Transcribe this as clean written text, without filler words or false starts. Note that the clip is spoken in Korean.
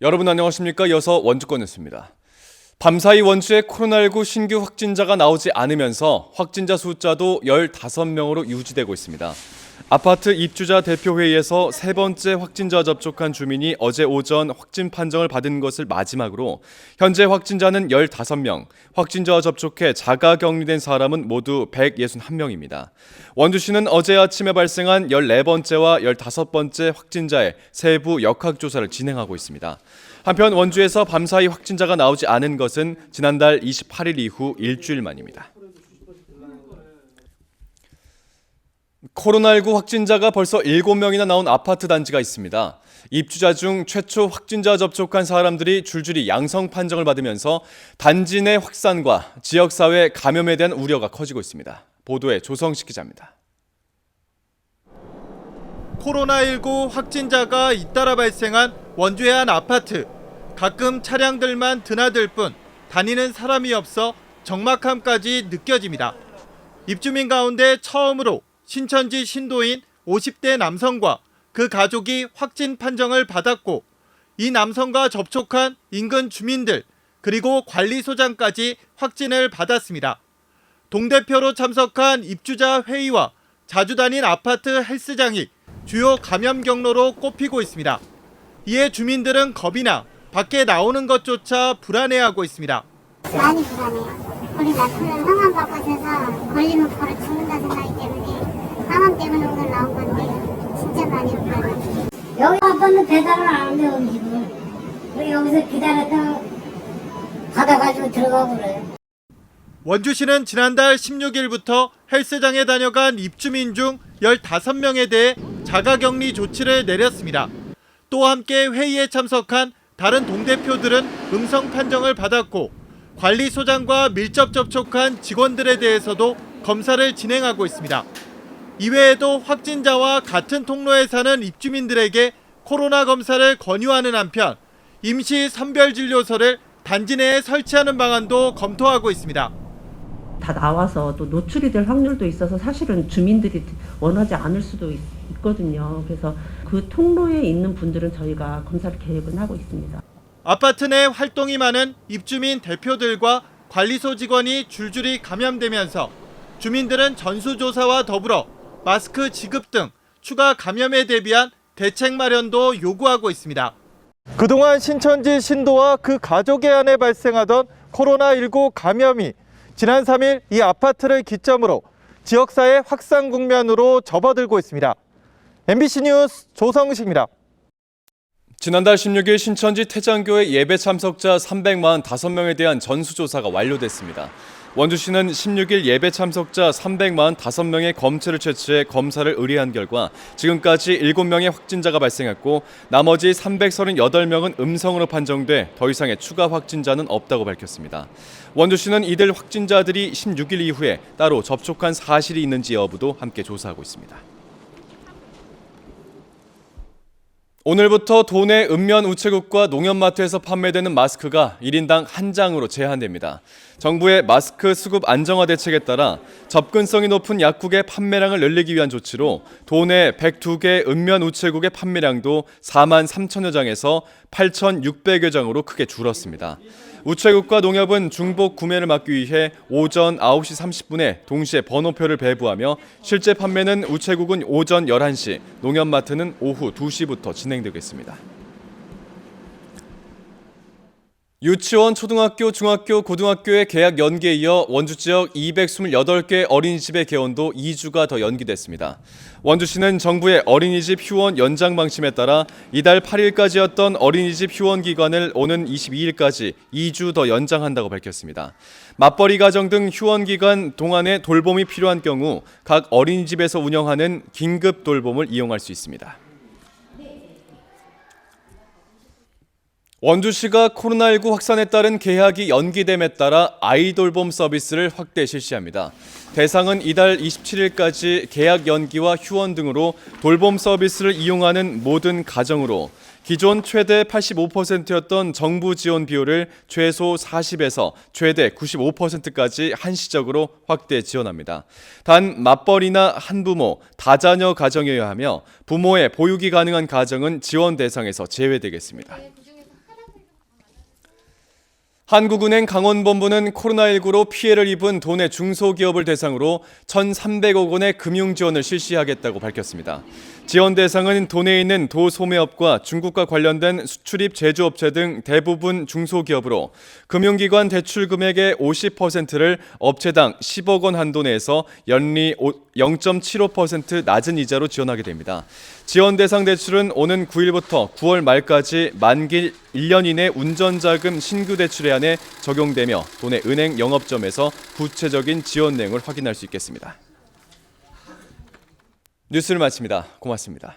여러분 안녕하십니까? 이어서 원주권 뉴스입니다. 밤사이 원주에 코로나19 신규 확진자가 나오지 않으면서 확진자 숫자도 15명으로 유지되고 있습니다. 아파트 입주자 대표회의에서 세 번째 확진자 접촉한 주민이 어제 오전 확진 판정을 받은 것을 마지막으로 현재 확진자는 15명, 확진자와 접촉해 자가 격리된 사람은 모두 161명입니다. 원주시는 어제 아침에 발생한 14번째와 15번째 확진자의 세부 역학조사를 진행하고 있습니다. 한편 원주에서 밤사이 확진자가 나오지 않은 것은 지난달 28일 이후 일주일 만입니다. 코로나19 확진자가 벌써 7명이나 나온 아파트 단지가 있습니다. 입주자 중 최초 확진자 접촉한 사람들이 줄줄이 양성 판정을 받으면서 단지 내 확산과 지역사회 감염에 대한 우려가 커지고 있습니다. 보도에 조성식 기자입니다. 코로나19 확진자가 잇따라 발생한 원주의 한 아파트. 가끔 차량들만 드나들 뿐 다니는 사람이 없어 적막함까지 느껴집니다. 입주민 가운데 처음으로 신천지 신도인 50대 남성과 그 가족이 확진 판정을 받았고 이 남성과 접촉한 인근 주민들 그리고 관리소장까지 확진을 받았습니다. 동대표로 참석한 입주자 회의와 자주 다닌 아파트 헬스장이 주요 감염 경로로 꼽히고 있습니다. 이에 주민들은 겁이 나 밖에 나오는 것조차 불안해하고 있습니다. 많이 불안해요. 우리 남편은 항암 받고 있어서 걸리면 바로 죽는다 생각이 때문에 항암 때문에 오늘 나온 건데 진짜 많이 불안해요. 여기 아빠는 배달을 안 하는데 음식을 우리 여기서 기다렸다가 받아가지고 들어가고 그래요. 원주시는 지난달 16일부터 헬스장에 다녀간 입주민 중 15명에 대해 자가격리 조치를 내렸습니다. 또 함께 회의에 참석한 다른 동대표들은 음성 판정을 받았고 관리소장과 밀접 접촉한 직원들에 대해서도 검사를 진행하고 있습니다. 이외에도 확진자와 같은 통로에 사는 입주민들에게 코로나 검사를 권유하는 한편 임시 선별진료소를 단지 내에 설치하는 방안도 검토하고 있습니다. 다 나와서 또 노출이 될 확률도 있어서 사실은 주민들이 원하지 않을 수도 있거든요. 그래서 그 통로에 있는 분들은 저희가 검사를 계획은 하고 있습니다. 아파트 내 활동이 많은 입주민 대표들과 관리소 직원이 줄줄이 감염되면서 주민들은 전수조사와 더불어 마스크 지급 등 추가 감염에 대비한 대책 마련도 요구하고 있습니다. 그동안 신천지 신도와 그 가족의 안에 발생하던 코로나19 감염이 지난 3일 이 아파트를 기점으로 지역사회 확산 국면으로 접어들고 있습니다. MBC 뉴스 조성식입니다. 지난달 16일 신천지 태장교회 예배 참석자 345명에 대한 전수조사가 완료됐습니다. 원주시는 16일 예배 참석자 345명의 검체를 채취해 검사를 의뢰한 결과 지금까지 7명의 확진자가 발생했고 나머지 338명은 음성으로 판정돼 더 이상의 추가 확진자는 없다고 밝혔습니다. 원주시는 이들 확진자들이 16일 이후에 따로 접촉한 사실이 있는지 여부도 함께 조사하고 있습니다. 오늘부터 도내 읍면 우체국과 농협마트에서 판매되는 마스크가 1인당 한 장으로 제한됩니다. 정부의 마스크 수급 안정화 대책에 따라 접근성이 높은 약국의 판매량을 늘리기 위한 조치로 도내 102개 읍면 우체국의 판매량도 4만 3천여 장에서 8,600여 장으로 크게 줄었습니다. 우체국과 농협은 중복 구매를 막기 위해 오전 9시 30분에 동시에 번호표를 배부하며 실제 판매는 우체국은 오전 11시, 농협마트는 오후 2시부터 진행되겠습니다. 유치원, 초등학교, 중학교, 고등학교의 개학 연기에 이어 원주 지역 228개 어린이집의 개원도 2주가 더 연기됐습니다. 원주시는 정부의 어린이집 휴원 연장 방침에 따라 이달 8일까지였던 어린이집 휴원 기간을 오는 22일까지 2주 더 연장한다고 밝혔습니다. 맞벌이 가정 등 휴원 기간 동안에 돌봄이 필요한 경우 각 어린이집에서 운영하는 긴급 돌봄을 이용할 수 있습니다. 원주시가 코로나19 확산에 따른 개학이 연기됨에 따라 아이돌봄 서비스를 확대 실시합니다. 대상은 이달 27일까지 개학 연기와 휴원 등으로 돌봄 서비스를 이용하는 모든 가정으로 기존 최대 85%였던 정부 지원 비율을 최소 40에서 최대 95%까지 한시적으로 확대 지원합니다. 단 맞벌이나 한부모, 다자녀 가정이어야 하며 부모의 보육이 가능한 가정은 지원 대상에서 제외되겠습니다. 한국은행 강원본부는 코로나19로 피해를 입은 도내 중소기업을 대상으로 1,300억 원의 금융 지원을 실시하겠다고 밝혔습니다. 지원 대상은 도내에 있는 도소매업과 중국과 관련된 수출입 제조업체 등 대부분 중소기업으로 금융기관 대출 금액의 50%를 업체당 10억 원 한도 내에서 연리 0.75% 낮은 이자로 지원하게 됩니다. 지원 대상 대출은 오는 9일부터 9월 말까지 만기 1년 이내 운전자금 신규 대출에 한해 적용되며 도내 은행 영업점에서 구체적인 지원 내용을 확인할 수 있겠습니다. 뉴스를 마칩니다. 고맙습니다.